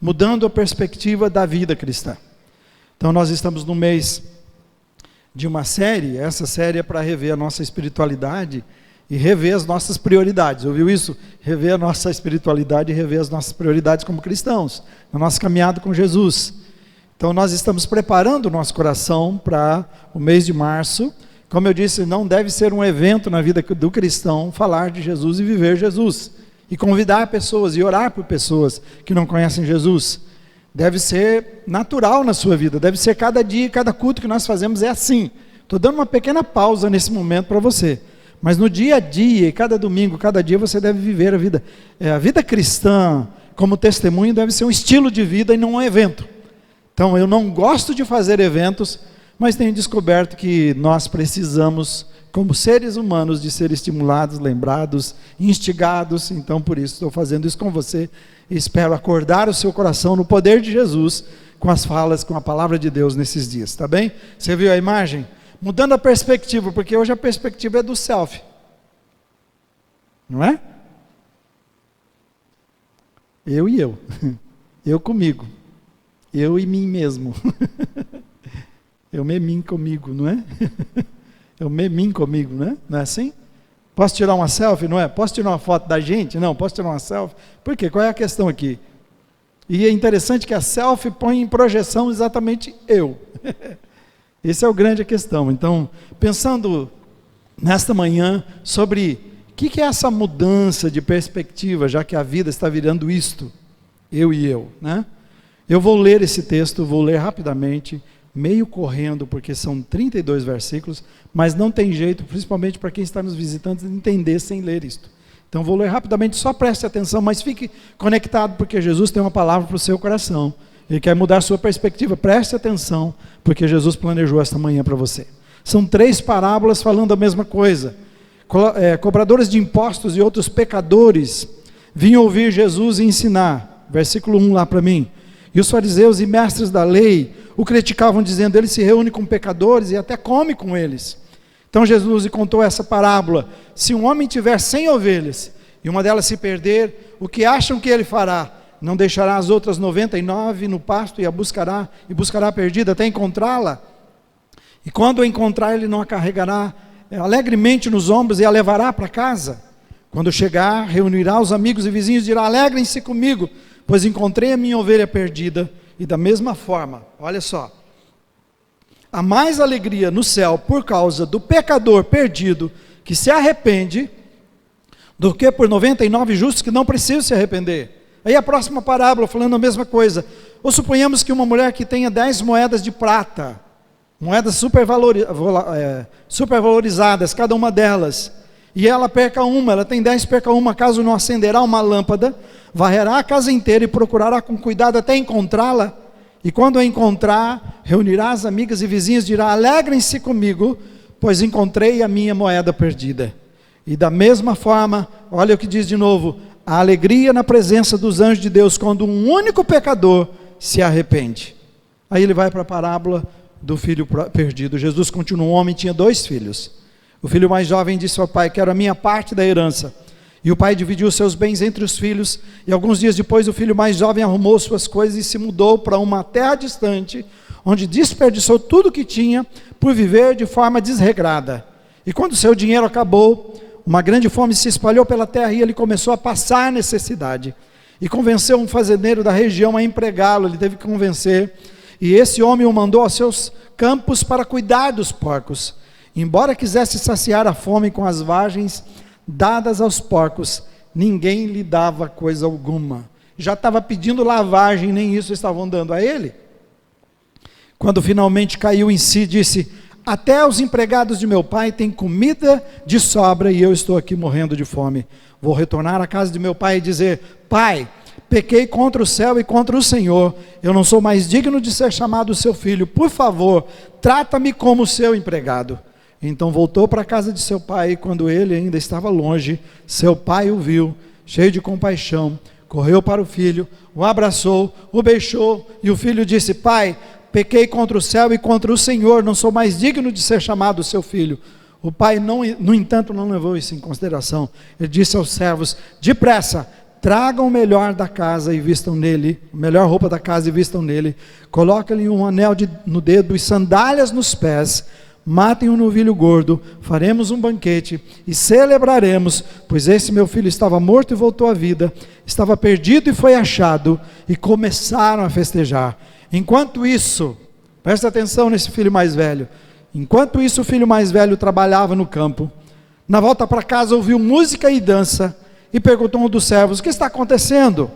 mudando a perspectiva da vida cristã. Então nós estamos no mês de uma série, essa série é para rever a nossa espiritualidade e rever as nossas prioridades, ouviu isso? Rever a nossa espiritualidade e rever as nossas prioridades como cristãos, na nossa caminhada com Jesus. Então nós estamos preparando o nosso coração para o mês de março. Como eu disse, não deve ser um evento na vida do cristão falar de Jesus e viver Jesus, e convidar pessoas e orar por pessoas que não conhecem Jesus. Deve ser natural na sua vida, deve ser cada dia, cada culto que nós fazemos é assim. Estou dando uma pequena pausa nesse momento para você, mas no dia a dia, cada domingo, cada dia você deve viver a vida. A vida cristã como testemunho deve ser um estilo de vida e não um evento. Então eu não gosto de fazer eventos, mas tenho descoberto que nós precisamos, como seres humanos, de ser estimulados, lembrados, instigados. Então por isso estou fazendo isso com você e espero acordar o seu coração no poder de Jesus, com as falas, com a palavra de Deus nesses dias, tá bem? Você viu a imagem? Mudando a perspectiva, porque hoje a perspectiva é do selfie, não é? Eu e eu, eu comigo, eu e mim mesmo, eu memim comigo, não é? Eu memim comigo, né? Não é assim? Posso tirar uma selfie, não é? Posso tirar uma foto da gente? Não, posso tirar uma selfie? Por quê? Qual é a questão aqui? E é interessante que a selfie põe em projeção exatamente eu. Essa é a grande questão. Então, pensando nesta manhã sobre o que é essa mudança de perspectiva, já que a vida está virando isto, eu e eu, né? Eu vou ler esse texto, vou ler rapidamente, meio correndo, porque são 32 versículos, mas não tem jeito, principalmente para quem está nos visitando, entender sem ler isto. Então vou ler rapidamente, só preste atenção, mas fique conectado, porque Jesus tem uma palavra para o seu coração. Ele quer mudar a sua perspectiva, preste atenção, porque Jesus planejou esta manhã para você. São 3 parábolas falando a mesma coisa. Cobradores de impostos e outros pecadores vinham ouvir Jesus e ensinar. Versículo 1 lá para mim. E os fariseus e mestres da lei o criticavam, dizendo: ele se reúne com pecadores e até come com eles. Então Jesus lhe contou essa parábola: se um homem tiver 100 ovelhas e uma delas se perder, o que acham que ele fará? Não deixará as outras 99 no pasto e buscará a perdida até encontrá-la? E quando a encontrar, ele não a carregará alegremente nos ombros e a levará para casa? Quando chegar, reunirá os amigos e vizinhos e dirá: alegrem-se comigo, pois encontrei a minha ovelha perdida. E da mesma forma, olha só, há mais alegria no céu por causa do pecador perdido que se arrepende, do que por 99 justos que não precisam se arrepender. Aí a próxima parábola falando a mesma coisa. Ou suponhamos que uma mulher que tenha 10 moedas de prata, moedas supervalorizadas, cada uma delas, e ela perca uma, ela tem 10, perca uma, caso não acenderá uma lâmpada, varrerá a casa inteira e procurará com cuidado até encontrá-la, e quando a encontrar, reunirá as amigas e vizinhos e dirá: alegrem-se comigo, pois encontrei a minha moeda perdida. E da mesma forma, olha o que diz de novo: a alegria na presença dos anjos de Deus, quando um único pecador se arrepende. Aí ele vai para a parábola do filho perdido. Jesus continua: um homem tinha 2 filhos. O filho mais jovem disse ao pai: quero a minha parte da herança. E o pai dividiu os seus bens entre os filhos, e alguns dias depois o filho mais jovem arrumou suas coisas e se mudou para uma terra distante, onde desperdiçou tudo o que tinha por viver de forma desregrada. E quando seu dinheiro acabou, uma grande fome se espalhou pela terra e ele começou a passar necessidade. E convenceu um fazendeiro da região a empregá-lo, ele teve que convencer, e esse homem o mandou aos seus campos para cuidar dos porcos. Embora quisesse saciar a fome com as vagens dadas aos porcos, ninguém lhe dava coisa alguma. Já estava pedindo lavagem, nem isso estavam dando a ele. Quando finalmente caiu em si, disse: até os empregados de meu pai têm comida de sobra e eu estou aqui morrendo de fome. Vou retornar à casa de meu pai e dizer: pai, pequei contra o céu e contra o Senhor, eu não sou mais digno de ser chamado seu filho, por favor, trata-me como seu empregado. Então voltou para a casa de seu pai, e quando ele ainda estava longe, seu pai o viu, cheio de compaixão, correu para o filho, o abraçou, o beijou, e o filho disse: pai, pequei contra o céu e contra o Senhor, não sou mais digno de ser chamado seu filho. O pai, no entanto, não levou isso em consideração. Ele disse aos servos: depressa, tragam o melhor da casa e vistam nele, a melhor roupa da casa e vistam nele, coloquem-lhe um anel no dedo e sandálias nos pés, matem um novilho gordo, faremos um banquete e celebraremos, pois esse meu filho estava morto e voltou à vida, estava perdido e foi achado, e começaram a festejar. Enquanto isso, presta atenção nesse filho mais velho, enquanto isso o filho mais velho trabalhava no campo, na volta para casa ouviu música e dança, e perguntou a um dos servos: o que está acontecendo?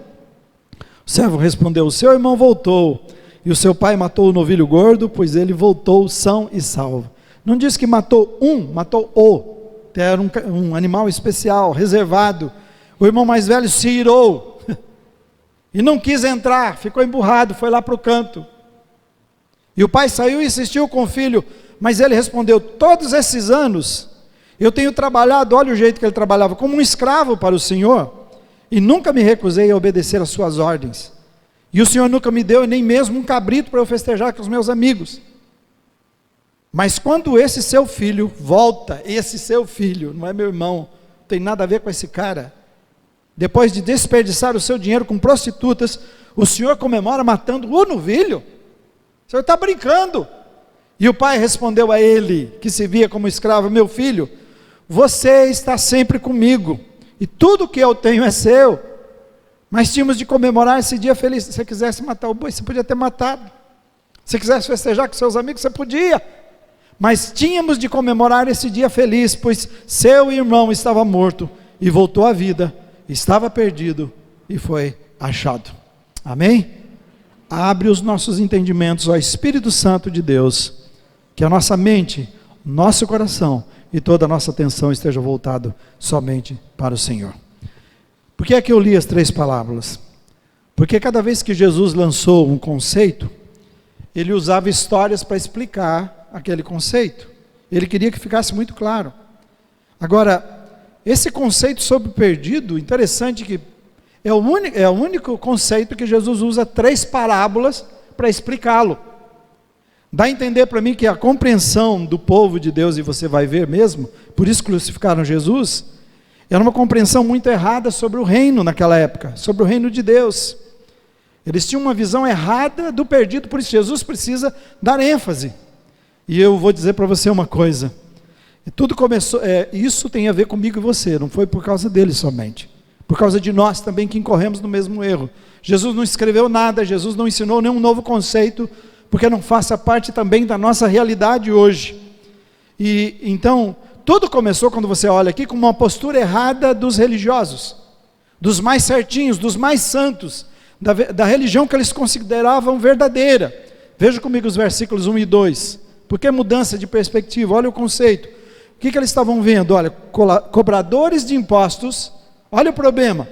O servo respondeu: o seu irmão voltou, e o seu pai matou o novilho gordo, pois ele voltou são e salvo. Não diz que matou matou o. Era um animal especial, reservado. O irmão mais velho se irou, e não quis entrar, ficou emburrado, foi lá para o canto. E o pai saiu e insistiu com o filho, mas ele respondeu: todos esses anos eu tenho trabalhado, olha o jeito que ele trabalhava, como um escravo para o Senhor, e nunca me recusei a obedecer às suas ordens, e o Senhor nunca me deu nem mesmo um cabrito para eu festejar com os meus amigos. Mas quando esse seu filho volta, esse seu filho, não é meu irmão, não tem nada a ver com esse cara, depois de desperdiçar o seu dinheiro com prostitutas, o Senhor comemora matando o novilho? O Senhor está brincando. E o pai respondeu a ele, que se via como escravo: meu filho, você está sempre comigo, e tudo que eu tenho é seu, mas tínhamos de comemorar esse dia feliz. Se você quisesse matar o boi, você podia ter matado, se quisesse festejar com seus amigos, você podia, mas tínhamos de comemorar esse dia feliz, pois seu irmão estava morto, e voltou à vida, estava perdido, e foi achado. Amém? Abre os nossos entendimentos ao Espírito Santo de Deus, que a nossa mente, nosso coração e toda a nossa atenção esteja voltado somente para o Senhor. Por que é que eu li as 3 parábolas? Porque cada vez que Jesus lançou um conceito, ele usava histórias para explicar aquele conceito. Ele queria que ficasse muito claro. Agora, esse conceito sobre o perdido, interessante que é o único conceito que Jesus usa 3 parábolas para explicá-lo. Dá a entender para mim que a compreensão do povo de Deus, e você vai ver mesmo, por isso crucificaram Jesus, era uma compreensão muito errada sobre o reino naquela época, sobre o reino de Deus. Eles tinham uma visão errada do perdido, por isso Jesus precisa dar ênfase. E eu vou dizer para você uma coisa, tudo começou, isso tem a ver comigo e você, não foi por causa dele somente, por causa de nós também que incorremos no mesmo erro. Jesus não escreveu nada, Jesus não ensinou nenhum novo conceito, porque não faça parte também da nossa realidade hoje. E então, tudo começou, quando você olha aqui, com uma postura errada dos religiosos, dos mais certinhos, dos mais santos, da religião que eles consideravam verdadeira. Veja comigo os versículos 1 e 2, porque mudança de perspectiva, olha o conceito. O que eles estavam vendo? Olha, cobradores de impostos, olha o problema,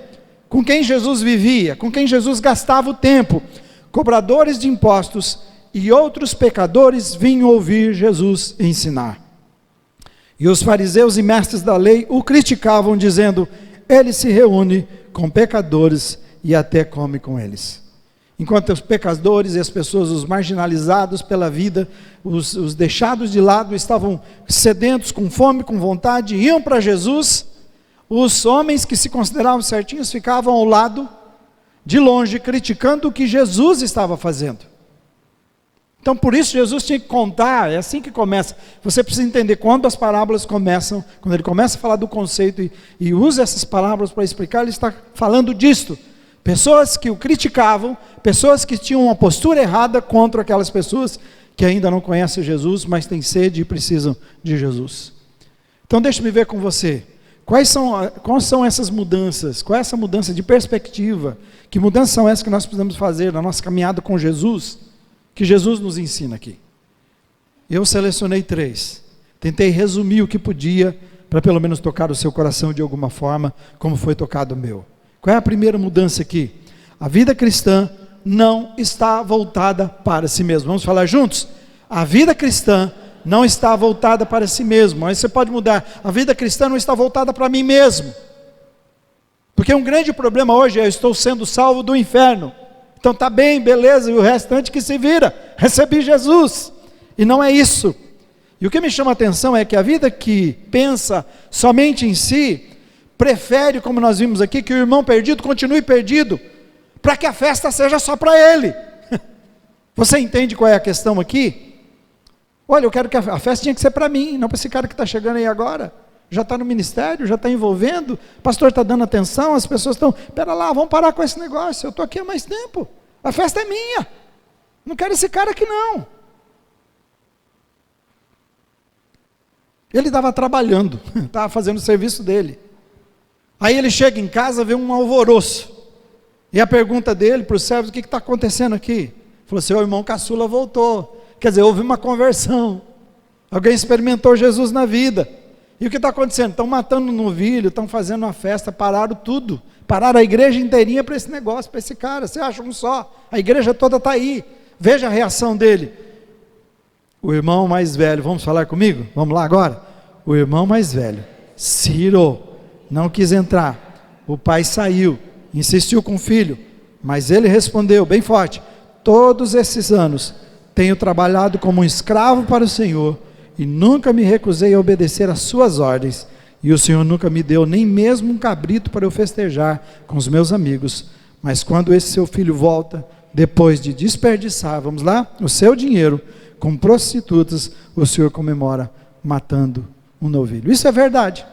com quem Jesus vivia, com quem Jesus gastava o tempo, cobradores de impostos e outros pecadores vinham ouvir Jesus ensinar. E os fariseus e mestres da lei o criticavam, dizendo: ele se reúne com pecadores e até come com eles. Enquanto os pecadores e as pessoas, os marginalizados pela vida, os deixados de lado, estavam sedentos, com fome, com vontade, iam para Jesus, os homens que se consideravam certinhos ficavam ao lado, de longe, criticando o que Jesus estava fazendo. Então, por isso, Jesus tinha que contar, é assim que começa. Você precisa entender quando as parábolas começam, quando ele começa a falar do conceito e usa essas parábolas para explicar, ele está falando disto. Pessoas que o criticavam, pessoas que tinham uma postura errada contra aquelas pessoas que ainda não conhecem Jesus, mas têm sede e precisam de Jesus. Então, deixe-me ver com você, quais são essas mudanças, qual é essa mudança de perspectiva, que mudanças são essas que nós precisamos fazer na nossa caminhada com Jesus, que Jesus nos ensina aqui. Eu selecionei 3, tentei resumir o que podia, para pelo menos tocar o seu coração de alguma forma, como foi tocado o meu. Qual é a primeira mudança aqui? A vida cristã não está voltada para si mesmo. Vamos falar juntos? A vida cristã não está voltada para si mesmo. Aí você pode mudar. A vida cristã não está voltada para mim mesmo. Porque um grande problema hoje é: eu estou sendo salvo do inferno. Então está bem, beleza, e o restante que se vira. Recebi Jesus. E não é isso. E o que me chama a atenção é que a vida que pensa somente em si, prefere, como nós vimos aqui, que o irmão perdido continue perdido, para que a festa seja só para ele. Você entende qual é a questão aqui? Olha, eu quero que a festa tinha que ser para mim, não para esse cara que está chegando aí agora. Já está no ministério, já está envolvendo, o pastor está dando atenção, as pessoas estão, pera lá, vamos parar com esse negócio, eu estou aqui há mais tempo, a festa é minha, não quero esse cara aqui não. Ele estava trabalhando, estava fazendo o serviço dele, aí ele chega em casa, vê um alvoroço, e a pergunta dele para os servos, o que está acontecendo aqui? Falou assim, o irmão caçula voltou, quer dizer, houve uma conversão, alguém experimentou Jesus na vida. E o que está acontecendo? Estão matando um novilho, estão fazendo uma festa, pararam tudo, pararam a igreja inteirinha para esse negócio, para esse cara, você acha um só, a igreja toda está aí, veja a reação dele. O irmão mais velho, vamos falar comigo? Vamos lá agora? O irmão mais velho, Ciro, não quis entrar, o pai saiu, insistiu com o filho, mas ele respondeu bem forte, todos esses anos, tenho trabalhado como um escravo para o Senhor, e nunca me recusei a obedecer às suas ordens, e o Senhor nunca me deu nem mesmo um cabrito para eu festejar com os meus amigos, mas quando esse seu filho volta, depois de desperdiçar, vamos lá, o seu dinheiro, com prostitutas, o Senhor comemora, matando um novilho. Isso é verdade.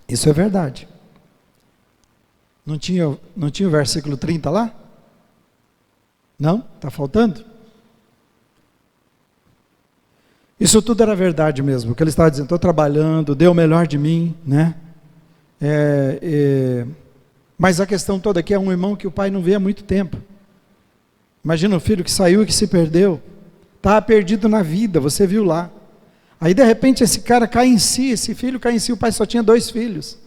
Isso é verdade. Não tinha o versículo 30 lá? Não? Está faltando? Isso tudo era verdade mesmo, o que ele estava dizendo, estou trabalhando, dei o melhor de mim, né? Mas a questão toda aqui é um irmão que o pai não vê há muito tempo. Imagina um filho que saiu e que se perdeu, estava perdido na vida, você viu lá. Aí de repente esse cara cai em si, esse filho cai em si, o pai só tinha 2 filhos.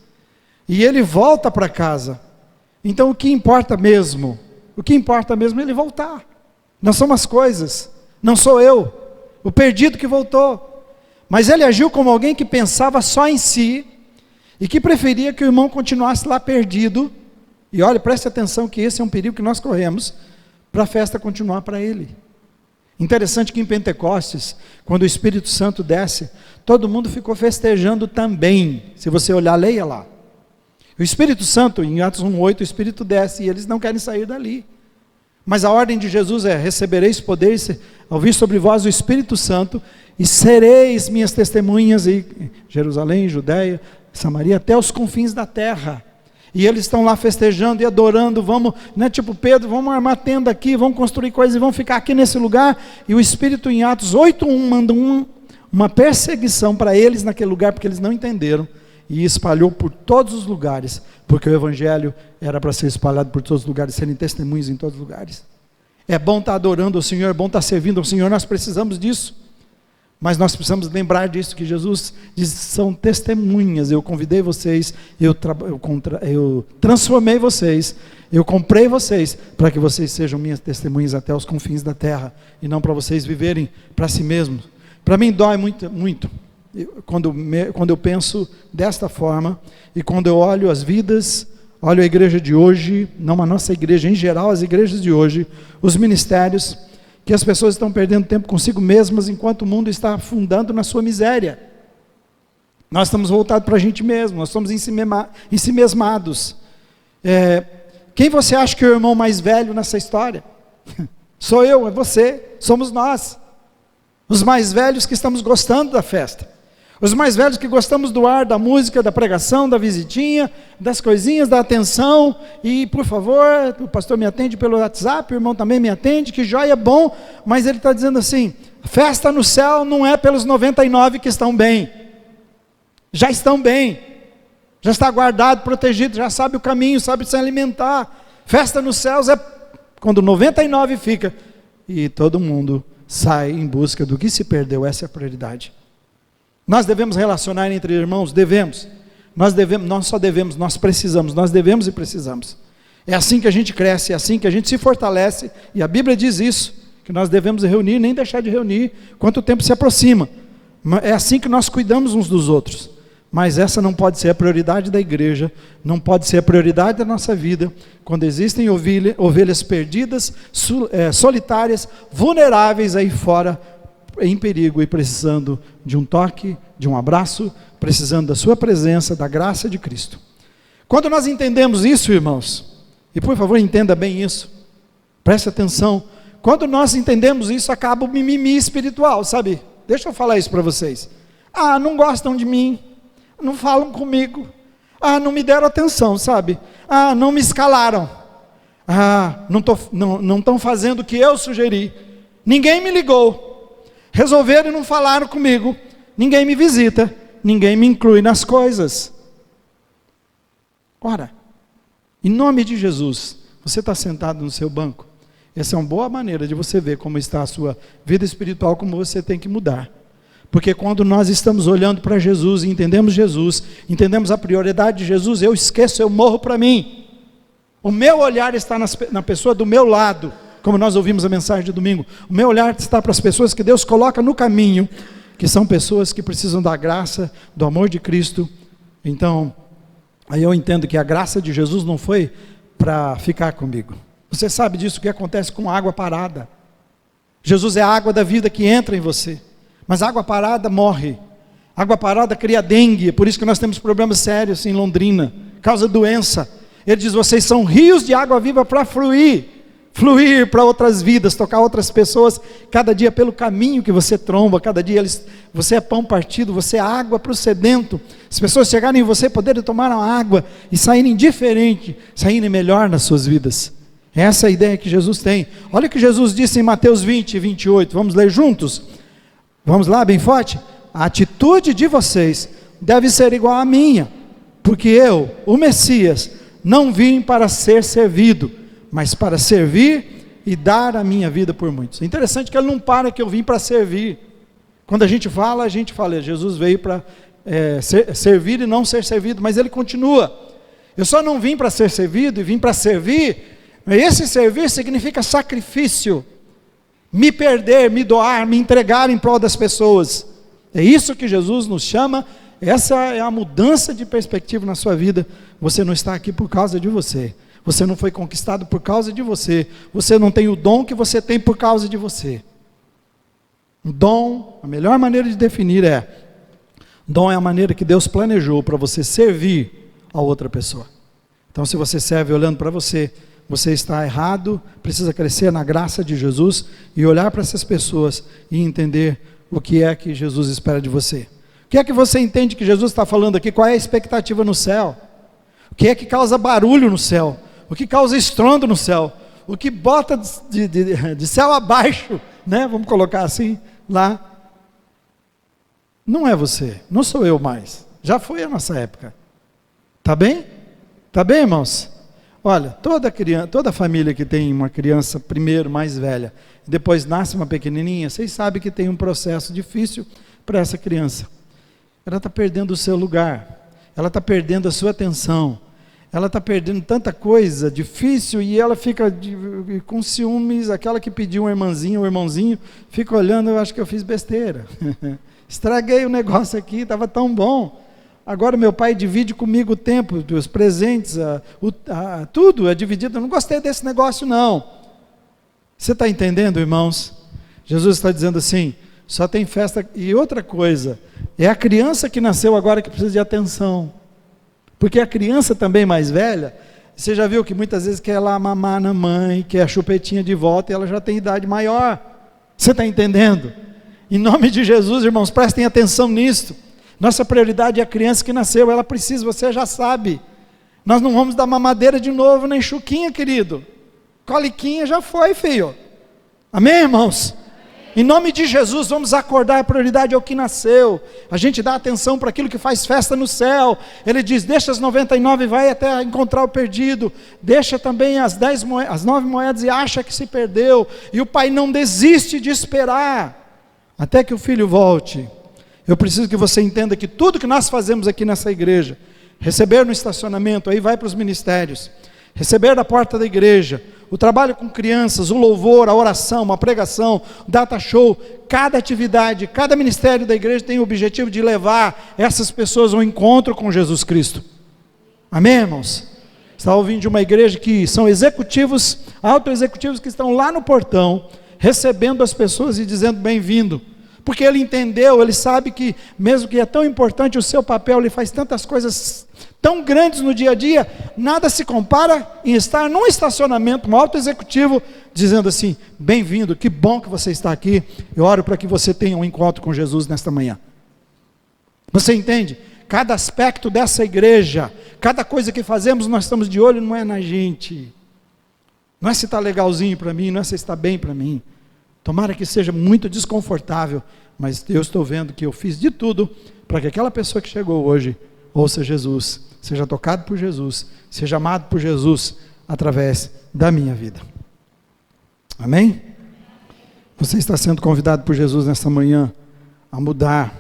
E ele volta para casa. Então o que importa mesmo? O que importa mesmo é ele voltar. Não são as coisas, não sou eu. O perdido que voltou, mas ele agiu como alguém que pensava só em si, e que preferia que o irmão continuasse lá perdido, e olha, preste atenção que esse é um perigo que nós corremos, para a festa continuar para ele. Interessante que em Pentecostes, quando o Espírito Santo desce, todo mundo ficou festejando também, se você olhar, leia lá, o Espírito Santo, em Atos 1:8, o Espírito desce, e eles não querem sair dali, mas a ordem de Jesus é, recebereis poder, ao vir sobre vós o Espírito Santo, e sereis minhas testemunhas em Jerusalém, Judeia, Samaria, até os confins da terra. E eles estão lá festejando e adorando, vamos, né, tipo Pedro, vamos armar tenda aqui, vamos construir coisas e vamos ficar aqui nesse lugar, e o Espírito em Atos 8:1 manda uma perseguição para eles naquele lugar, porque eles não entenderam, e espalhou por todos os lugares, porque o Evangelho era para ser espalhado por todos os lugares, serem testemunhos em todos os lugares. É bom estar adorando ao Senhor, é bom estar servindo ao Senhor, nós precisamos disso, mas nós precisamos lembrar disso, que Jesus diz, são testemunhas, eu convidei vocês, eu transformei vocês, eu comprei vocês, para que vocês sejam minhas testemunhas até os confins da terra, e não para vocês viverem para si mesmos. Para mim dói muito, muito, quando eu penso desta forma, e quando eu olho as vidas, olho a igreja de hoje, não a nossa igreja, em geral as igrejas de hoje, os ministérios, que as pessoas estão perdendo tempo consigo mesmas, enquanto o mundo está afundando na sua miséria. Nós estamos voltados para a gente mesmo, nós estamos ensimesmados. Quem você acha que é o irmão mais velho nessa história? Sou eu, é você, somos nós, os mais velhos que estamos gostando da festa. Os mais velhos que gostamos do ar, da música, da pregação, da visitinha, das coisinhas, da atenção, e por favor, o pastor me atende pelo WhatsApp, o irmão também me atende, que joia, bom, mas ele está dizendo assim, festa no céu não é pelos 99 que estão bem, já estão bem, já está guardado, protegido, já sabe o caminho, sabe se alimentar. Festa nos céus é quando 99 fica, e todo mundo sai em busca do que se perdeu, essa é a prioridade. Nós devemos relacionar entre irmãos? Devemos. Nós só devemos, nós precisamos, nós devemos e precisamos. É assim que a gente cresce, é assim que a gente se fortalece, e a Bíblia diz isso, que nós devemos reunir, nem deixar de reunir, quanto o tempo se aproxima. É assim que nós cuidamos uns dos outros. Mas essa não pode ser a prioridade da igreja, não pode ser a prioridade da nossa vida, quando existem ovelhas perdidas, solitárias, vulneráveis aí fora, em perigo e precisando de um toque, de um abraço, precisando da sua presença, da graça de Cristo. Quando nós entendemos isso, irmãos, e por favor entenda bem isso, preste atenção, quando nós entendemos isso, acaba o mimimi espiritual, sabe? Deixa eu falar isso para vocês. Não gostam de mim, não falam comigo, não me deram atenção, sabe? Não me escalaram, não estão fazendo o que eu sugeri, ninguém me ligou, resolveram e não falaram comigo, ninguém me visita, ninguém me inclui nas coisas. Ora, em nome de Jesus, você está sentado no seu banco, essa é uma boa maneira de você ver como está a sua vida espiritual, como você tem que mudar. Porque quando nós estamos olhando para Jesus e entendemos Jesus, entendemos a prioridade de Jesus, eu esqueço, eu morro para mim. O meu olhar está na pessoa do meu lado, como nós ouvimos a mensagem de domingo. O meu olhar está para as pessoas que Deus coloca no caminho, que são pessoas que precisam da graça, do amor de Cristo. Então, aí eu entendo que a graça de Jesus não foi para ficar comigo. Você sabe disso, o que acontece com a água parada. Jesus é a água da vida que entra em você. Mas a água parada morre. A água parada cria dengue, por isso que nós temos problemas sérios em Londrina, causa doença. Ele diz, vocês são rios de água viva para fluir para outras vidas, tocar outras pessoas, cada dia pelo caminho que você tromba, cada dia você é pão partido, você é água para o sedento. As pessoas chegarem em você, poderem tomar a água e saírem diferente, saírem melhor nas suas vidas. Essa é a ideia que Jesus tem. Olha o que Jesus disse em Mateus 20, 28, vamos ler juntos? Vamos lá, bem forte? A atitude de vocês deve ser igual à minha, porque eu, o Messias, não vim para ser servido, mas para servir e dar a minha vida por muitos. É interessante que ele não para que eu vim para servir. Quando a gente fala, Jesus veio para servir e não ser servido, mas ele continua. Eu só não vim para ser servido e vim para servir, mas esse servir significa sacrifício, me perder, me doar, me entregar em prol das pessoas. É isso que Jesus nos chama, essa é a mudança de perspectiva na sua vida. Você não está aqui por causa de você, você não foi conquistado por causa de você, você não tem o dom que você tem por causa de você. Dom, a melhor maneira de definir dom é a maneira que Deus planejou para você servir a outra pessoa. Então se você serve olhando para você, você está errado, precisa crescer na graça de Jesus e olhar para essas pessoas e entender o que é que Jesus espera de você. O que é que você entende que Jesus está falando aqui? Qual é a expectativa no céu? O que é que causa barulho no céu? O que causa estrondo no céu? O que bota de céu abaixo, né? Vamos colocar assim, lá. Não é você, não sou eu mais. Já foi a nossa época. Tá bem? Tá bem, irmãos? Olha, toda família que tem uma criança primeiro mais velha, depois nasce uma pequenininha, vocês sabem que tem um processo difícil para essa criança. Ela está perdendo o seu lugar, ela está perdendo a sua atenção, ela está perdendo tanta coisa difícil e ela fica com ciúmes. Aquela que pediu uma irmãzinha ou irmãozinho, fica olhando, eu acho que eu fiz besteira. Estraguei o negócio aqui, estava tão bom. Agora meu pai divide comigo o tempo, os presentes, tudo é dividido. Eu não gostei desse negócio não. Você está entendendo, irmãos? Jesus está dizendo assim, só tem festa. E outra coisa, é a criança que nasceu agora que precisa de atenção. Porque a criança também mais velha, você já viu que muitas vezes quer lá mamar na mãe, quer a chupetinha de volta e ela já tem idade maior. Você está entendendo? Em nome de Jesus, irmãos, prestem atenção nisso. Nossa prioridade é a criança que nasceu, ela precisa, você já sabe. Nós não vamos dar mamadeira de novo, nem chuquinha, querido. Coliquinha já foi, filho. Amém, irmãos? Em nome de Jesus, vamos acordar, a prioridade é o que nasceu. A gente dá atenção para aquilo que faz festa no céu. Ele diz, deixa as 99 e vai até encontrar o perdido. Deixa também as 9 moedas e acha que se perdeu. E o pai não desiste de esperar até que o filho volte. Eu preciso que você entenda que tudo que nós fazemos aqui nessa igreja, receber no estacionamento, aí vai para os ministérios, receber da porta da igreja, o trabalho com crianças, o louvor, a oração, a pregação, o data show, cada atividade, cada ministério da igreja tem o objetivo de levar essas pessoas ao encontro com Jesus Cristo. Amém, irmãos? Estava ouvindo de uma igreja que são executivos, auto-executivos que estão lá no portão, recebendo as pessoas e dizendo bem-vindo. porque ele entendeu, ele sabe que, mesmo que é tão importante o seu papel, ele faz tantas coisas tão grandes no dia a dia, nada se compara em estar num estacionamento, um alto executivo, dizendo assim: bem-vindo, que bom que você está aqui, eu oro para que você tenha um encontro com Jesus nesta manhã. Você entende? Cada aspecto dessa igreja, cada coisa que fazemos, nós estamos de olho, não é na gente, não é se está legalzinho para mim, não é se está bem para mim. Tomara que seja muito desconfortável, mas eu estou vendo que eu fiz de tudo para que aquela pessoa que chegou hoje ouça Jesus, seja tocado por Jesus, seja amado por Jesus através da minha vida. Amém? Você está sendo convidado por Jesus nesta manhã a mudar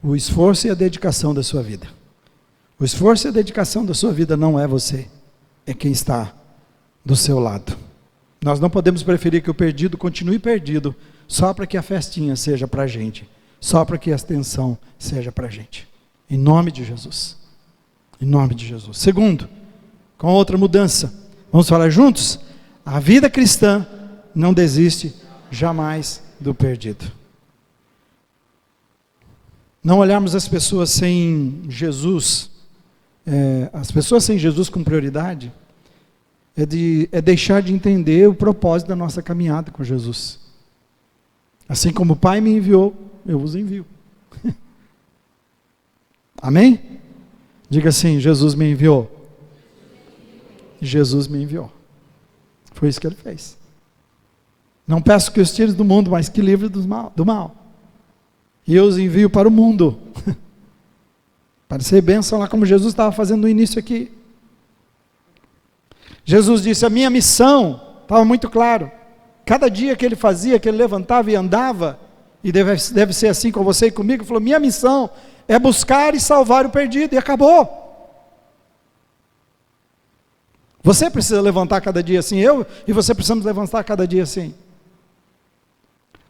o esforço e a dedicação da sua vida. O esforço e a dedicação da sua vida não é você, é quem está do seu lado. Nós não podemos preferir que o perdido continue perdido só para que a festinha seja para a gente, só para que a atenção seja para a gente. Em nome de Jesus. Em nome de Jesus. Segundo, com outra mudança, vamos falar juntos? A vida cristã não desiste jamais do perdido. Não olharmos as pessoas sem Jesus, as pessoas sem Jesus com prioridade, é deixar de entender o propósito da nossa caminhada com Jesus. Assim como o Pai me enviou, eu vos envio. Amém? Diga assim: Jesus me enviou. Jesus me enviou. Foi isso que ele fez. Não peço que os tire do mundo, mas que livre do mal. E eu os envio para o mundo. Para ser bênção lá como Jesus estava fazendo no início aqui. Jesus disse: a minha missão, estava muito claro. Cada dia que ele fazia, que ele levantava e andava, e deve ser assim com você e comigo, ele falou: minha missão é buscar e salvar o perdido, e acabou. Você precisa levantar cada dia assim, eu e você precisamos levantar cada dia assim.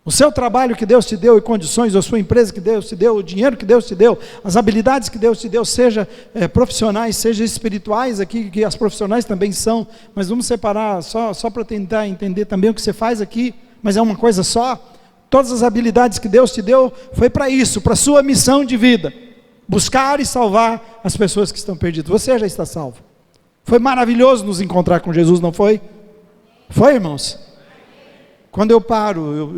O seu trabalho que Deus te deu e condições, a sua empresa que Deus te deu, o dinheiro que Deus te deu, as habilidades que Deus te deu, seja profissionais, seja espirituais, aqui que as profissionais também são, mas vamos separar só para tentar entender também o que você faz aqui, mas é uma coisa só. Todas as habilidades que Deus te deu foi para isso, para a sua missão de vida, buscar e salvar as pessoas que estão perdidas. Você já está salvo. Foi maravilhoso nos encontrar com Jesus, não foi? Foi, irmãos? Quando eu paro,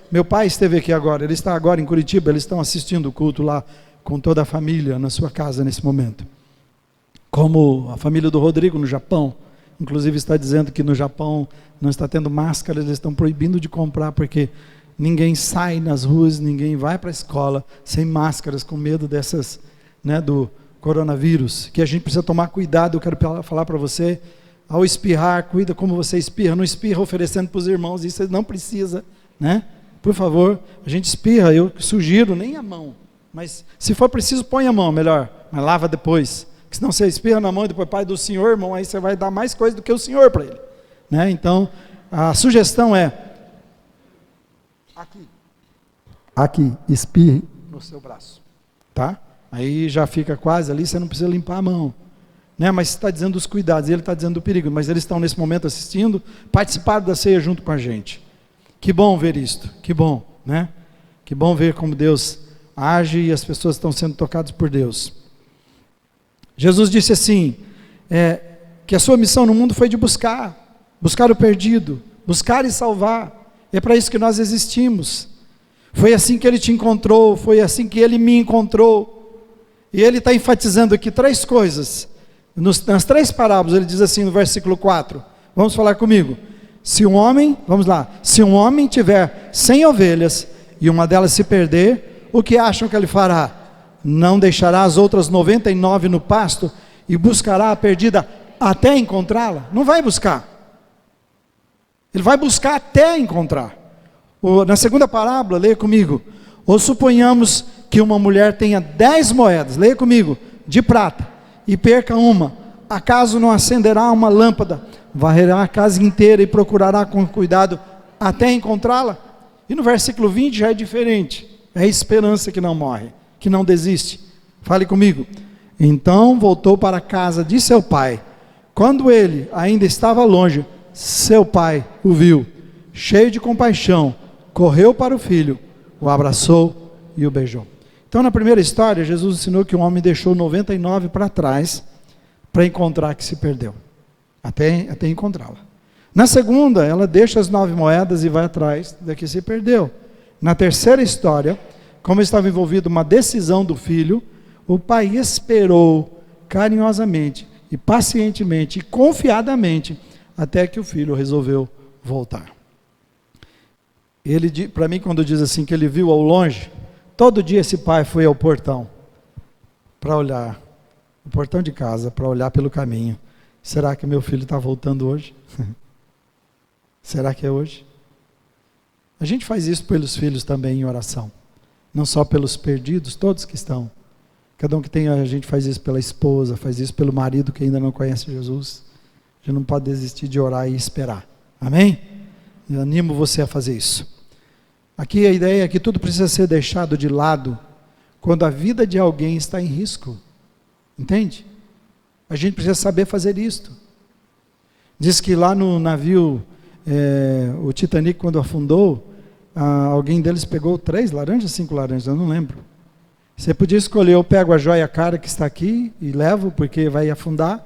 meu pai esteve aqui agora, ele está agora em Curitiba, eles estão assistindo o culto lá com toda a família na sua casa nesse momento. Como a família do Rodrigo no Japão, inclusive está dizendo que no Japão não está tendo máscara, eles estão proibindo de comprar porque ninguém sai nas ruas, ninguém vai para a escola sem máscaras, com medo dessas, do coronavírus, que a gente precisa tomar cuidado. Eu quero falar para você, ao espirrar, cuida como você espirra, não espirra oferecendo para os irmãos, isso não precisa, por favor, a gente espirra, eu sugiro, nem a mão, mas se for preciso, põe a mão melhor, mas lava depois, porque senão você espirra na mão e depois, pai do senhor, irmão, aí você vai dar mais coisa do que o senhor para ele, então, a sugestão é, aqui, espirre no seu braço, tá? Aí já fica quase ali, você não precisa limpar a mão, mas está dizendo dos cuidados, ele está dizendo do perigo, mas eles estão nesse momento assistindo, participaram da ceia junto com a gente. Que bom ver isto, que bom, Que bom ver como Deus age e as pessoas estão sendo tocadas por Deus. Jesus disse assim, que a sua missão no mundo foi de buscar o perdido, buscar e salvar, é para isso que nós existimos. Foi assim que ele te encontrou, foi assim que ele me encontrou, e ele está enfatizando aqui 3 coisas, nas 3 parábolas, ele diz assim no versículo 4, vamos falar comigo, se um homem tiver 100 ovelhas, e uma delas se perder, o que acham que ele fará? Não deixará as outras 99 no pasto, e buscará a perdida até encontrá-la? Não vai buscar, ele vai buscar até encontrar. Na segunda parábola, leia comigo, ou suponhamos que uma mulher tenha 10 moedas, leia comigo, de prata, e perca uma, acaso não acenderá uma lâmpada, varrerá a casa inteira e procurará com cuidado até encontrá-la? E no versículo 20 já é diferente, é a esperança que não morre, que não desiste. Fale comigo. Então voltou para a casa de seu pai. Quando ele ainda estava longe, seu pai o viu, cheio de compaixão, correu para o filho, o abraçou e o beijou. Então, na primeira história, Jesus ensinou que um homem deixou 99 para trás para encontrar a que se perdeu, até encontrá-la. Na segunda, ela deixa as 9 moedas e vai atrás da que se perdeu. Na terceira história, como estava envolvido uma decisão do filho, o pai esperou carinhosamente e pacientemente e confiadamente até que o filho resolveu voltar. Ele, para mim, quando diz assim que ele viu ao longe, todo dia esse pai foi ao portão para olhar, o portão de casa, para olhar pelo caminho. Será que meu filho está voltando hoje? Será que é hoje? A gente faz isso pelos filhos também em oração, não só pelos perdidos, todos que estão. Cada um que tem, a gente faz isso pela esposa, faz isso pelo marido que ainda não conhece Jesus. A gente não pode desistir de orar e esperar. Amém? Eu animo você a fazer isso. Aqui a ideia é que tudo precisa ser deixado de lado quando a vida de alguém está em risco. Entende? A gente precisa saber fazer isto. Diz que lá no navio, o Titanic, quando afundou, alguém deles pegou 3 laranjas, 5 laranjas, eu não lembro. Você podia escolher: eu pego a joia cara que está aqui e levo porque vai afundar,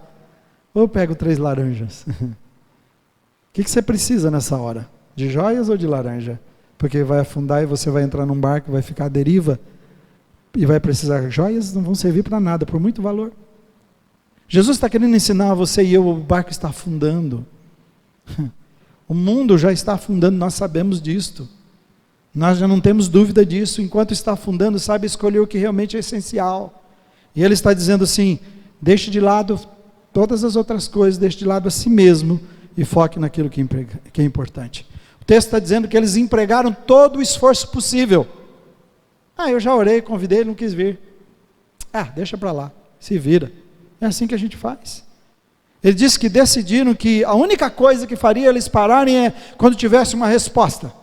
ou eu pego 3 laranjas. O que você precisa nessa hora? De joias ou de laranja? Porque vai afundar e você vai entrar num barco, vai ficar à deriva e vai precisar. Joias não vão servir para nada, por muito valor. Jesus está querendo ensinar a você e eu: o barco está afundando. O mundo já está afundando, nós sabemos disto. Nós já não temos dúvida disso. Enquanto está afundando, sabe escolher o que realmente é essencial. E ele está dizendo assim: deixe de lado todas as outras coisas, deixe de lado a si mesmo e foque naquilo que é importante. O texto está dizendo que eles empregaram todo o esforço possível. Eu já orei, convidei, ele não quis vir. Deixa para lá, se vira. É assim que a gente faz. Ele disse que decidiram que a única coisa que faria eles pararem é quando tivesse uma resposta.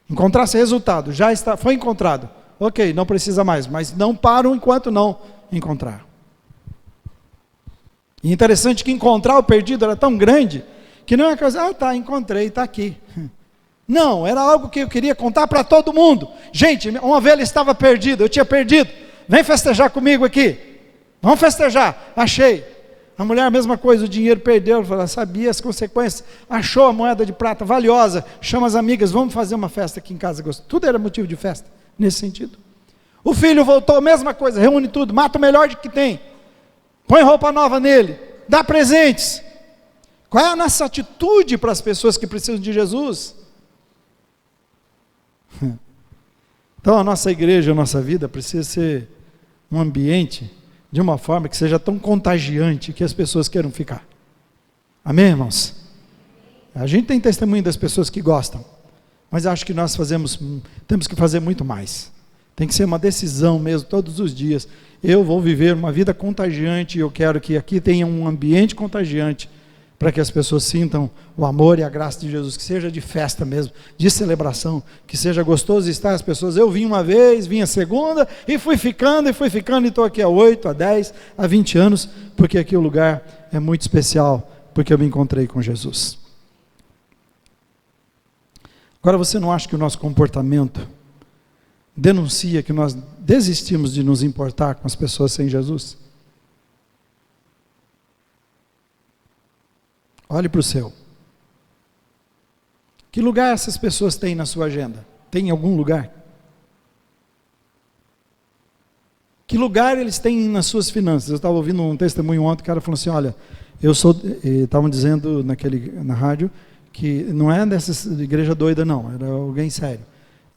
Encontrasse resultado, foi encontrado. Ok, não precisa mais, mas não param enquanto não encontrar. E interessante que encontrar o perdido era tão grande, que não é uma coisa: encontrei, está aqui. Não, era algo que eu queria contar para todo mundo. Gente, uma ovelha estava perdida, eu tinha perdido. Vem festejar comigo aqui. Vamos festejar. Achei. A mulher, a mesma coisa, o dinheiro perdeu, ela sabia as consequências, achou a moeda de prata valiosa, chama as amigas: vamos fazer uma festa aqui em casa. Tudo era motivo de festa, nesse sentido. O filho voltou, mesma coisa, reúne tudo, mata o melhor que tem, põe roupa nova nele, dá presentes. Qual é a nossa atitude para as pessoas que precisam de Jesus? Então a nossa igreja, a nossa vida precisa ser um ambiente de uma forma que seja tão contagiante que as pessoas queiram ficar. Amém, irmãos? A gente tem testemunho das pessoas que gostam, mas acho que nós temos que fazer muito mais. Tem que ser uma decisão mesmo, todos os dias. Eu vou viver uma vida contagiante e eu quero que aqui tenha um ambiente contagiante para que as pessoas sintam o amor e a graça de Jesus, que seja de festa mesmo, de celebração, que seja gostoso estar as pessoas. Eu vim uma vez, vim a segunda, e fui ficando, e estou aqui há 8, há 10, há 20 anos, porque aqui o lugar é muito especial, porque eu me encontrei com Jesus. Agora, você não acha que o nosso comportamento denuncia que nós desistimos de nos importar com as pessoas sem Jesus? Olhe para o seu. Que lugar essas pessoas têm na sua agenda? Tem em algum lugar? Que lugar eles têm nas suas finanças? Eu estava ouvindo um testemunho ontem, o cara falou assim: olha, estavam dizendo na rádio, que não é dessa igreja doida não, era alguém sério,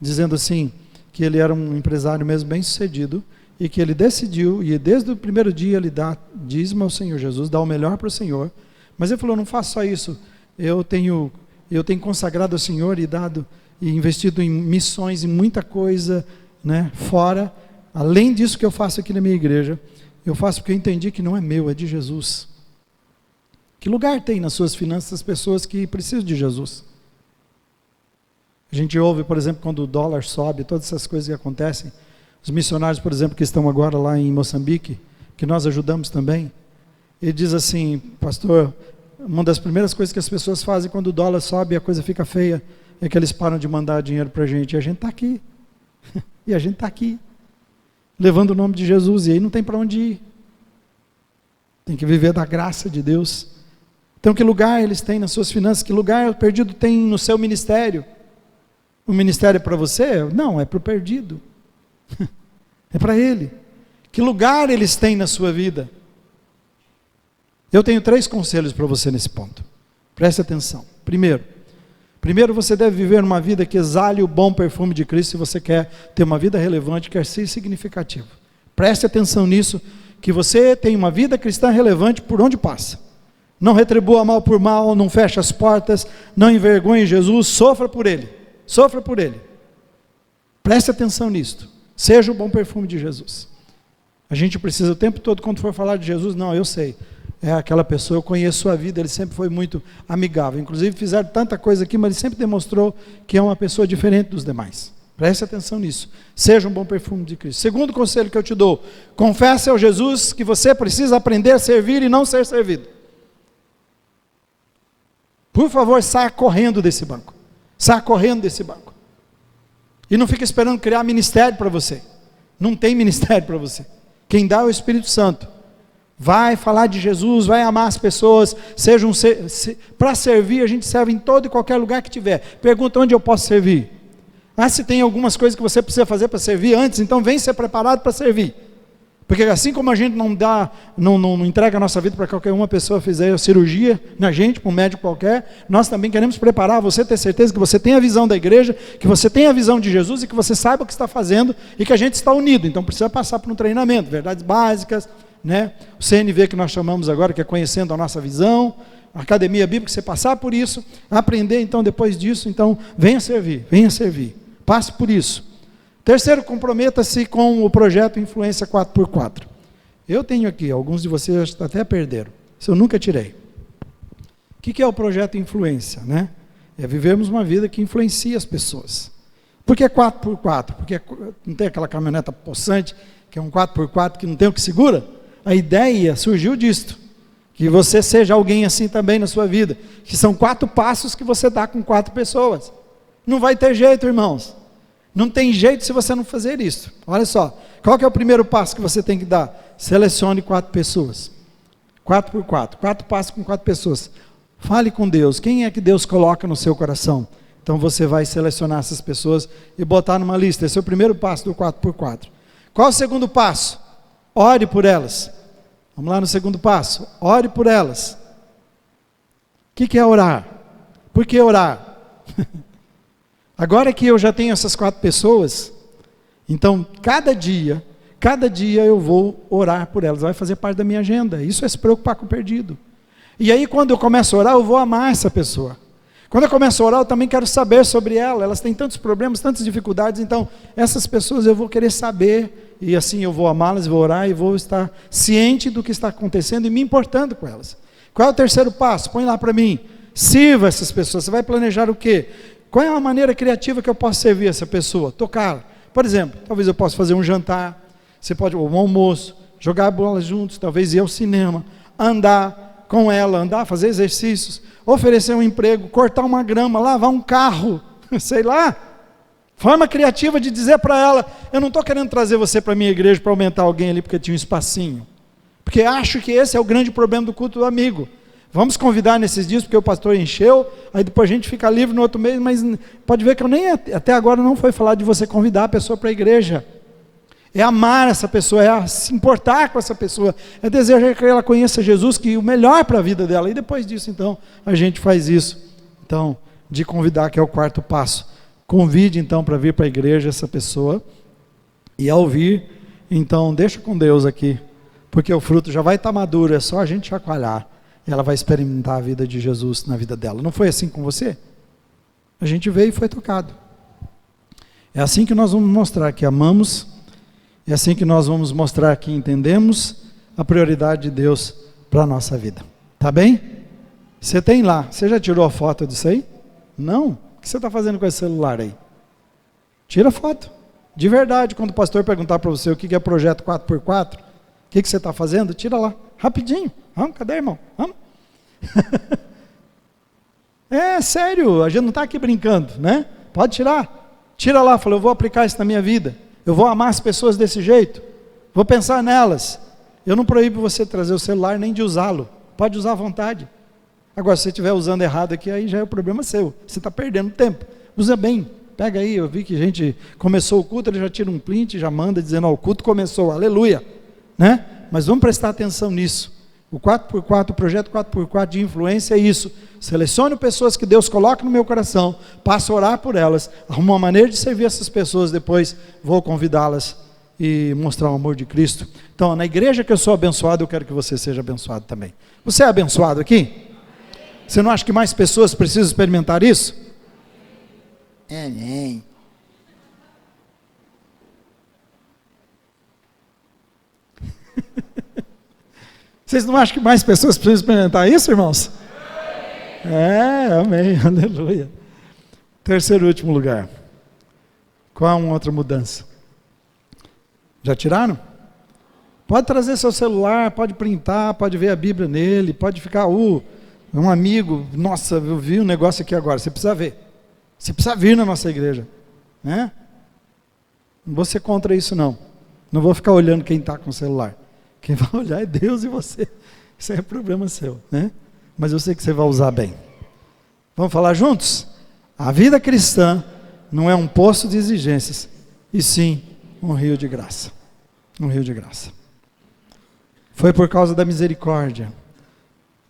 dizendo assim, que ele era um empresário mesmo bem sucedido, e que ele decidiu, e desde o primeiro dia ele dá dízimo ao Senhor Jesus, dá o melhor para o Senhor. Mas ele falou: não faço só isso, eu tenho consagrado ao Senhor e investido em missões, em muita coisa, fora, além disso que eu faço aqui na minha igreja, eu faço porque eu entendi que não é meu, é de Jesus. Que lugar tem nas suas finanças as pessoas que precisam de Jesus? A gente ouve, por exemplo, quando o dólar sobe, todas essas coisas que acontecem, os missionários, por exemplo, que estão agora lá em Moçambique, que nós ajudamos também, ele diz assim: pastor, uma das primeiras coisas que as pessoas fazem quando o dólar sobe e a coisa fica feia, é que eles param de mandar dinheiro para a gente, e a gente está aqui. E a gente está aqui, levando o nome de Jesus, e aí não tem para onde ir. Tem que viver da graça de Deus. Então, que lugar eles têm nas suas finanças? Que lugar o perdido tem no seu ministério? O ministério é para você? Não, é para o perdido. É para ele. Que lugar eles têm na sua vida? Eu tenho 3 conselhos para você nesse ponto. Preste atenção. Primeiro você deve viver uma vida que exale o bom perfume de Cristo se você quer ter uma vida relevante, quer ser significativo. Preste atenção nisso, que você tem uma vida cristã relevante por onde passa. Não retribua mal por mal, não feche as portas, não envergonhe Jesus, sofra por Ele. Sofra por Ele. Preste atenção nisso. Seja o bom perfume de Jesus. A gente precisa o tempo todo, quando for falar de Jesus, não, eu sei. É aquela pessoa, eu conheço sua vida, ele sempre foi muito amigável. Inclusive fizeram tanta coisa aqui, mas ele sempre demonstrou que é uma pessoa diferente dos demais. Preste atenção nisso. Seja um bom perfume de Cristo. Segundo conselho que eu te dou, confesse ao Jesus que você precisa aprender a servir e não ser servido. Por favor, saia correndo desse banco. Saia correndo desse banco. E não fique esperando criar ministério para você. Não tem ministério para você. Quem dá é o Espírito Santo. Vai falar de Jesus, vai amar as pessoas, para servir, a gente serve em todo e qualquer lugar que tiver. Pergunta onde eu posso servir. Se tem algumas coisas que você precisa fazer para servir antes, então vem ser preparado para servir. Porque assim como a gente não entrega a nossa vida para qualquer uma pessoa fizer a cirurgia na gente, para um médico qualquer, nós também queremos preparar você, ter certeza que você tem a visão da igreja, que você tem a visão de Jesus e que você saiba o que está fazendo e que a gente está unido. Então precisa passar por um treinamento, verdades básicas, né? O CNV que nós chamamos agora, que é conhecendo a nossa visão, a academia bíblica, você passar por isso, aprender então depois disso, então venha servir, passe por isso. Terceiro, comprometa-se com o projeto Influência 4x4. Eu tenho aqui, alguns de vocês até perderam, isso eu nunca tirei. O que é o projeto Influência, né? É vivermos uma vida que influencia as pessoas. Por que 4x4? Porque não tem aquela caminhoneta possante, que é um 4x4 que não tem o que segura? A ideia surgiu disto, que você seja alguém assim também na sua vida, que são 4 passos que você dá com 4 pessoas. Não vai ter jeito, irmãos. Não tem jeito se você não fazer isso. Olha só, qual que é o primeiro passo que você tem que dar? Selecione 4 pessoas. 4x4, 4 passos com 4 pessoas. Fale com Deus, quem é que Deus coloca no seu coração? Então você vai selecionar essas pessoas e botar numa lista. Esse é o primeiro passo do 4x4. Qual o segundo passo? Ore por elas. Vamos lá no segundo passo. Ore por elas. O que é orar? Por que orar? Agora que eu já tenho essas 4 pessoas, então cada dia eu vou orar por elas. Vai fazer parte da minha agenda. Isso é se preocupar com o perdido. E aí quando eu começo a orar, eu vou amar essa pessoa. Quando eu começo a orar, eu também quero saber sobre ela. Elas têm tantos problemas, tantas dificuldades. Então, essas pessoas eu vou querer saber. E assim eu vou amá-las, vou orar e vou estar ciente do que está acontecendo e me importando com elas. Qual é o terceiro passo? Põe lá para mim. Sirva essas pessoas. Você vai planejar o quê? Qual é a maneira criativa que eu posso servir essa pessoa? Tocar. Por exemplo, talvez eu possa fazer um jantar. Você pode, um almoço, jogar bola juntos, talvez ir ao cinema, andar com ela, fazer exercícios, oferecer um emprego, cortar uma grama, lavar um carro, sei lá. Forma criativa de dizer para ela, eu não estou querendo trazer você para a minha igreja para aumentar alguém ali porque tinha um espacinho. Porque acho que esse é o grande problema do culto do amigo. Vamos convidar nesses dias porque o pastor encheu, aí depois a gente fica livre no outro mês, mas pode ver que eu nem até agora não foi falar de você convidar a pessoa para a igreja. É amar essa pessoa, é se importar com essa pessoa, é desejar que ela conheça Jesus, que é o melhor para a vida dela. E depois disso, então, a gente faz isso. Então, de convidar, que é o 4º passo. Convide, então, para vir para a igreja essa pessoa. E ao vir, então, deixa com Deus aqui. Porque o fruto já vai estar maduro, é só a gente chacoalhar. Ela vai experimentar a vida de Jesus na vida dela. Não foi assim com você? A gente veio e foi tocado. É assim que nós vamos mostrar que amamos. É assim que nós vamos mostrar que entendemos a prioridade de Deus para a nossa vida. Tá bem? Você tem lá, você já tirou a foto disso aí? Não? O que você está fazendo com esse celular aí? Tira a foto. De verdade, quando o pastor perguntar para você o que é projeto 4x4, o que você está fazendo? Tira lá, rapidinho. Vamos, cadê, irmão? Vamos. É sério, a gente não está aqui brincando, né? Pode tirar. Tira lá, fala, eu vou aplicar isso na minha vida. Eu vou amar as pessoas desse jeito. Vou pensar nelas. Eu não proíbo você de trazer o celular nem de usá-lo. Pode usar à vontade. Agora, se você estiver usando errado aqui, aí já é o problema seu. Você está perdendo tempo. Usa bem. Pega aí, eu vi que a gente começou o culto, ele já tira um print, já manda dizendo, ó, o culto começou, aleluia. Né? Mas vamos prestar atenção nisso. O 4x4, o projeto 4x4 de influência é isso. Seleciono pessoas que Deus coloca no meu coração, passo a orar por elas, arrumo uma maneira de servir essas pessoas, depois vou convidá-las e mostrar o amor de Cristo. Então, na igreja que eu sou abençoado, eu quero que você seja abençoado também. Você é abençoado aqui? Você não acha que mais pessoas precisam experimentar isso? Amém. Vocês não acham que mais pessoas precisam experimentar isso, irmãos? Amém, aleluia. Terceiro e último lugar. Qual uma outra mudança? Já tiraram? Pode trazer seu celular, pode printar, pode ver a Bíblia nele, pode ficar, um amigo, nossa, eu vi um negócio aqui agora, você precisa ver. Você precisa vir na nossa igreja. Né? Não vou ser contra isso não. Não vou ficar olhando quem está com o celular. Quem vai olhar é Deus e você. Isso aí é problema seu, né? Mas eu sei que você vai usar bem. Vamos falar juntos? A vida cristã não é um poço de exigências, e sim um rio de graça. Um rio de graça. Foi por causa da misericórdia,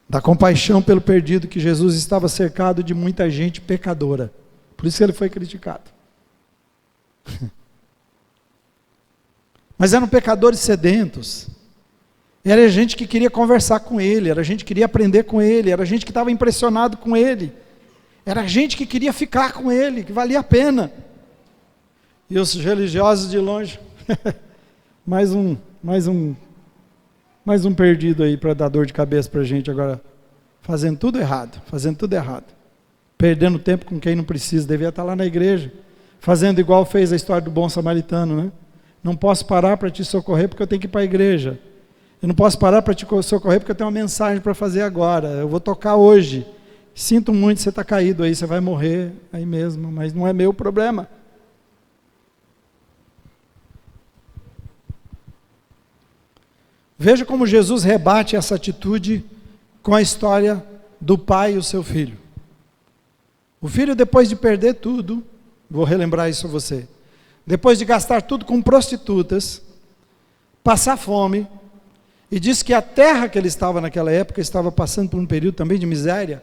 da compaixão pelo perdido, que Jesus estava cercado de muita gente pecadora. Por isso que ele foi criticado. Mas eram pecadores sedentos. Era gente que queria conversar com ele, era gente que queria aprender com ele, era gente que estava impressionado com ele, era gente que queria ficar com ele, que valia a pena. E os religiosos de longe, mais um perdido aí para dar dor de cabeça para a gente agora, fazendo tudo errado, perdendo tempo com quem não precisa, devia estar lá na igreja, fazendo igual fez a história do bom samaritano, né? Não posso parar para te socorrer porque eu tenho que ir para a igreja. Eu não posso parar para te socorrer porque eu tenho uma mensagem para fazer agora. Eu vou tocar hoje. Sinto muito, você está caído aí, você vai morrer aí mesmo, mas não é meu problema. Veja como Jesus rebate essa atitude com a história do pai e o seu filho. O filho, depois de perder tudo, vou relembrar isso a você, depois de gastar tudo com prostitutas, passar fome, e diz que a terra que ele estava naquela época estava passando por um período também de miséria,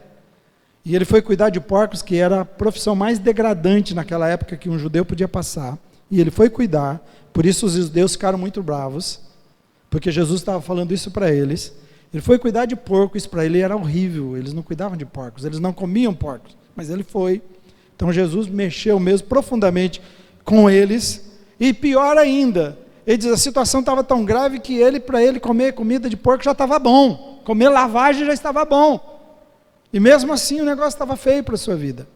e ele foi cuidar de porcos, que era a profissão mais degradante naquela época que um judeu podia passar, e ele foi cuidar, por isso os judeus ficaram muito bravos, porque Jesus estava falando isso para eles. Ele foi cuidar de porcos, isso para ele era horrível, eles não cuidavam de porcos, eles não comiam porcos, mas ele foi. Então Jesus mexeu mesmo profundamente com eles, e pior ainda, ele diz, a situação estava tão grave que para ele comer comida de porco já estava bom, comer lavagem já estava bom, e mesmo assim o negócio estava feio para a sua vida.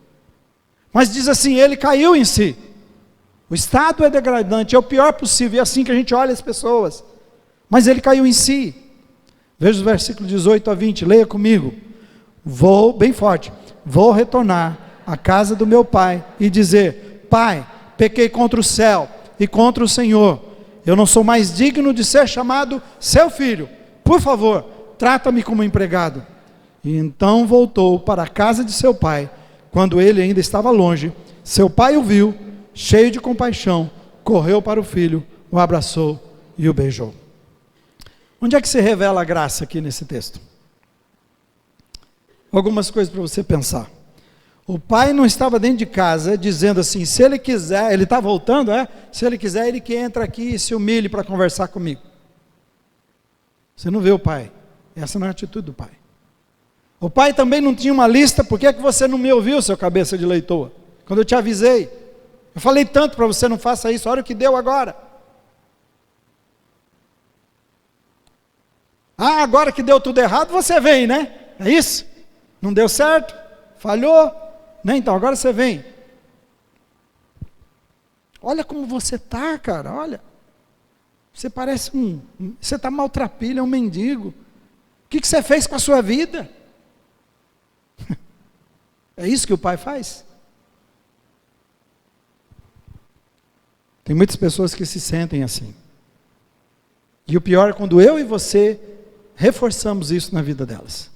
Mas diz assim, ele caiu em si, o estado é degradante, é o pior possível, e é assim que a gente olha as pessoas, mas ele caiu em si. Veja os versículos 18 a 20, leia comigo. Bem forte, vou retornar à casa do meu pai e dizer, pai, pequei contra o céu e contra o Senhor, eu não sou mais digno de ser chamado seu filho, por favor, trata-me como empregado. E então voltou para a casa de seu pai. Quando ele ainda estava longe, seu pai o viu, cheio de compaixão, correu para o filho, o abraçou e o beijou. Onde é que se revela a graça aqui nesse texto? Algumas coisas para você pensar. O pai não estava dentro de casa dizendo assim, se ele quiser, ele está voltando, se ele quiser, ele que entra aqui e se humilhe para conversar comigo. Você não vê o pai. Essa não é a atitude do pai. O pai também não tinha uma lista, por que é que você não me ouviu, seu cabeça de leitoa? Quando eu te avisei, eu falei tanto para você, não faça isso, olha o que deu agora. Agora que deu tudo errado, você vem, né? É isso? Não deu certo? Falhou? Né? Então, agora você vem. Olha como você está, cara, olha. Você parece você está maltrapilho, é um mendigo. O que você fez com a sua vida? É isso que o pai faz? Tem muitas pessoas que se sentem assim. E o pior é quando eu e você reforçamos isso na vida delas.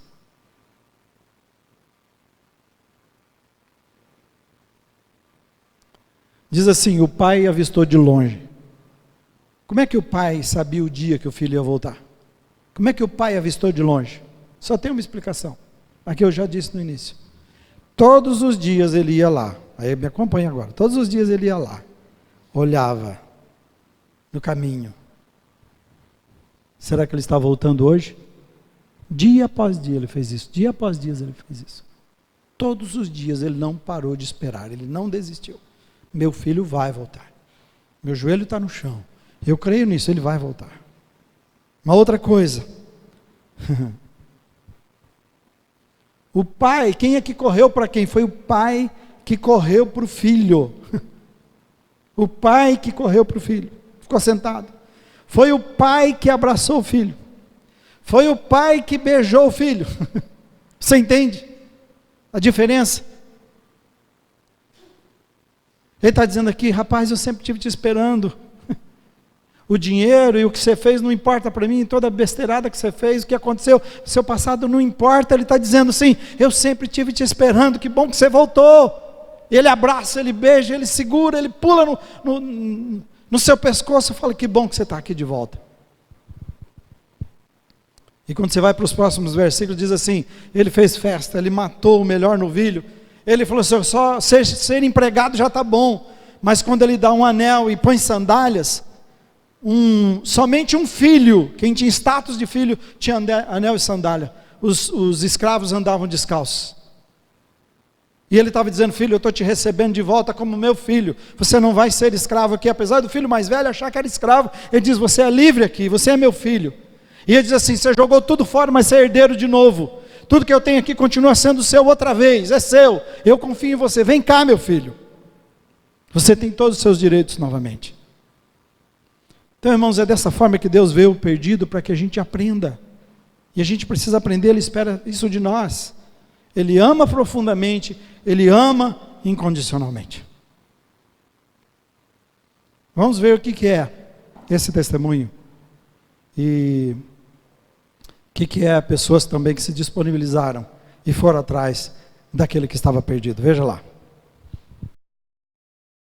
Diz assim, o pai avistou de longe. Como é que o pai sabia o dia que o filho ia voltar? Como é que o pai avistou de longe? Só tem uma explicação. Aqui eu já disse no início. Todos os dias ele ia lá. Aí me acompanha agora. Todos os dias ele ia lá. Olhava no caminho. Será que ele está voltando hoje? Dia após dia ele fez isso. Dia após dia ele fez isso. Todos os dias ele não parou de esperar. Ele não desistiu. Meu filho vai voltar. Meu joelho está no chão. Eu creio nisso, ele vai voltar. Uma outra coisa. O pai, quem é que correu para quem? Foi o pai que correu para o filho. O pai que correu para o filho. Ficou sentado. Foi o pai que abraçou o filho. Foi o pai que beijou o filho. Você entende a diferença? Ele está dizendo aqui, rapaz, eu sempre estive te esperando. O dinheiro e o que você fez não importa para mim, toda a besteirada que você fez, o que aconteceu, o seu passado não importa. Ele está dizendo assim, eu sempre estive te esperando, que bom que você voltou. Ele abraça, ele beija, ele segura, ele pula no seu pescoço e fala, que bom que você está aqui de volta. E quando você vai para os próximos versículos, diz assim, ele fez festa, ele matou o melhor novilho. Ele falou assim, só ser empregado já está bom, mas quando ele dá um anel e põe sandálias, somente um filho, quem tinha status de filho, tinha anel e sandália. Os escravos andavam descalços. E ele estava dizendo, filho, eu estou te recebendo de volta como meu filho, você não vai ser escravo aqui, apesar do filho mais velho achar que era escravo, ele diz, você é livre aqui, você é meu filho. E ele diz assim, você jogou tudo fora, mas você é herdeiro de novo. Tudo que eu tenho aqui continua sendo seu outra vez, é seu. Eu confio em você, vem cá meu filho. Você tem todos os seus direitos novamente. Então irmãos, é dessa forma que Deus vê o perdido para que a gente aprenda. E a gente precisa aprender, Ele espera isso de nós. Ele ama profundamente, Ele ama incondicionalmente. Vamos ver o que é esse testemunho. E o que é pessoas também que se disponibilizaram e foram atrás daquele que estava perdido. Veja lá.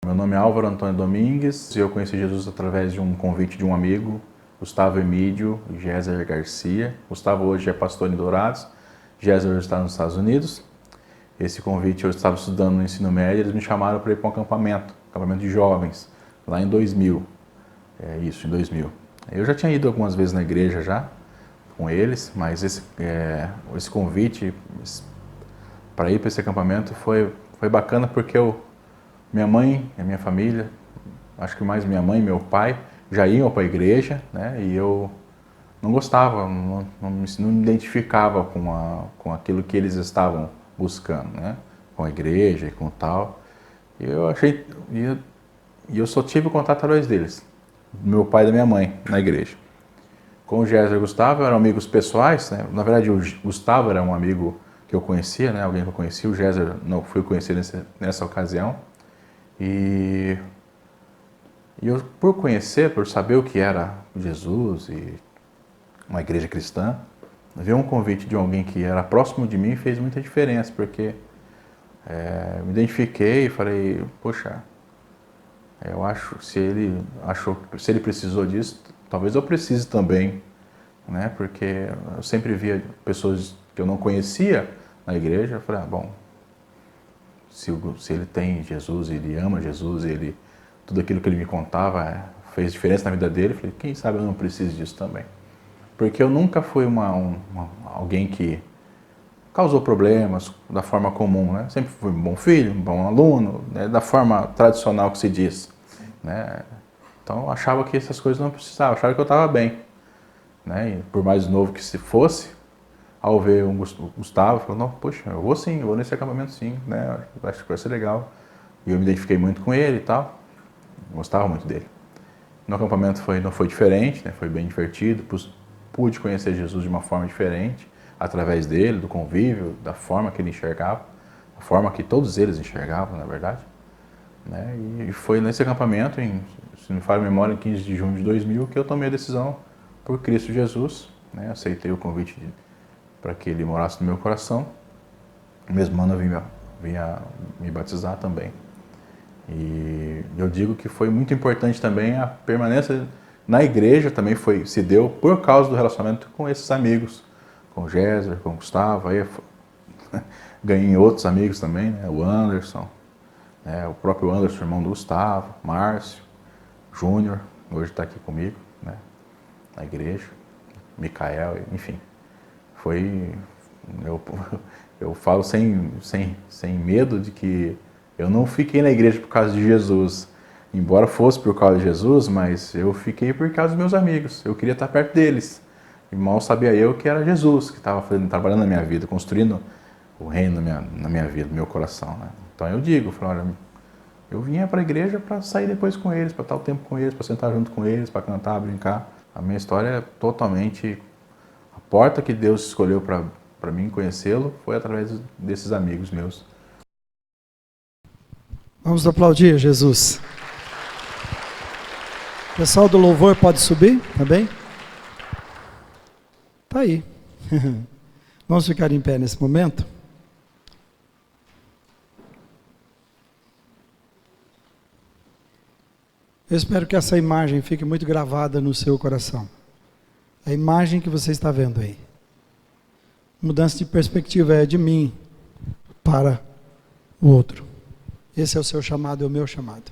Meu nome é Álvaro Antônio Domingues e eu conheci Jesus através de um convite de um amigo, Gustavo Emídio e Géser Garcia. Gustavo hoje é pastor em Dourados, Géser hoje está nos Estados Unidos. Esse convite eu estava estudando no ensino médio, eles me chamaram para ir para um acampamento de jovens, lá em 2000. Em 2000. Eu já tinha ido algumas vezes na igreja já, com eles, mas esse convite para ir para esse acampamento foi bacana porque minha mãe, a minha família, acho que mais minha mãe e meu pai, já iam para a igreja, né? E eu não gostava, não me identificava com aquilo que eles estavam buscando, né? Com a igreja e com tal. E eu só tive contato através deles, do meu pai e da minha mãe, na igreja. Com o Géser e o Gustavo eram amigos pessoais, né? Na verdade o Gustavo era um amigo que eu conhecia, né? Alguém que eu conhecia, o Géser não fui conhecer nessa ocasião. E eu, por saber o que era Jesus e uma igreja cristã, ver um convite de alguém que era próximo de mim fez muita diferença, porque me identifiquei e falei, poxa, eu acho, se ele precisou disso, talvez eu precise também, né? Porque eu sempre via pessoas que eu não conhecia na igreja, eu falei, bom, se ele tem Jesus, ele ama Jesus, tudo aquilo que ele me contava fez diferença na vida dele, eu falei, quem sabe eu não preciso disso também. Porque eu nunca fui alguém que causou problemas da forma comum, né? Sempre fui um bom filho, um bom aluno, né? Da forma tradicional que se diz, né? Então eu achava que essas coisas não precisavam, achava que eu estava bem, né? E por mais novo que se fosse, ao ver o Gustavo, falou, não, poxa, eu vou sim, eu vou nesse acampamento sim, né? Acho que vai ser legal. E eu me identifiquei muito com ele e tal, gostava muito dele. No acampamento não foi diferente, né? Foi bem divertido, pude conhecer Jesus de uma forma diferente, através dele, do convívio, da forma que ele enxergava, a forma que todos eles enxergavam, na verdade. Né? E foi nesse acampamento, se não me falha a memória, em 15 de junho de 2000, que eu tomei a decisão por Cristo Jesus. Né? Aceitei o convite para que ele morasse no meu coração. No mesmo ano eu vinha me batizar também. E eu digo que foi muito importante também a permanência na igreja, também se deu por causa do relacionamento com esses amigos, com o Géser, com o Gustavo, aí ganhei outros amigos também, né? O Anderson, né? O próprio Anderson, irmão do Gustavo, Márcio, Júnior, hoje está aqui comigo, né? Na igreja, Micael, enfim. Eu falo sem medo de que eu não fiquei na igreja por causa de Jesus, embora fosse por causa de Jesus, mas eu fiquei por causa dos meus amigos, eu queria estar perto deles. E mal sabia eu que era Jesus que estava trabalhando na minha vida, construindo o reino na minha vida, no meu coração. Né? Então eu digo, olha, eu vinha para a igreja para sair depois com eles, para estar o tempo com eles, para sentar junto com eles, para cantar, brincar. A minha história é totalmente... A porta que Deus escolheu para mim conhecê-lo foi através desses amigos meus. Vamos aplaudir Jesus. O pessoal do louvor pode subir, tá bem? Tá aí. Vamos ficar em pé nesse momento? Eu espero que essa imagem fique muito gravada no seu coração. A imagem que você está vendo aí. Mudança de perspectiva é de mim para o outro. Esse é o seu chamado, é o meu chamado.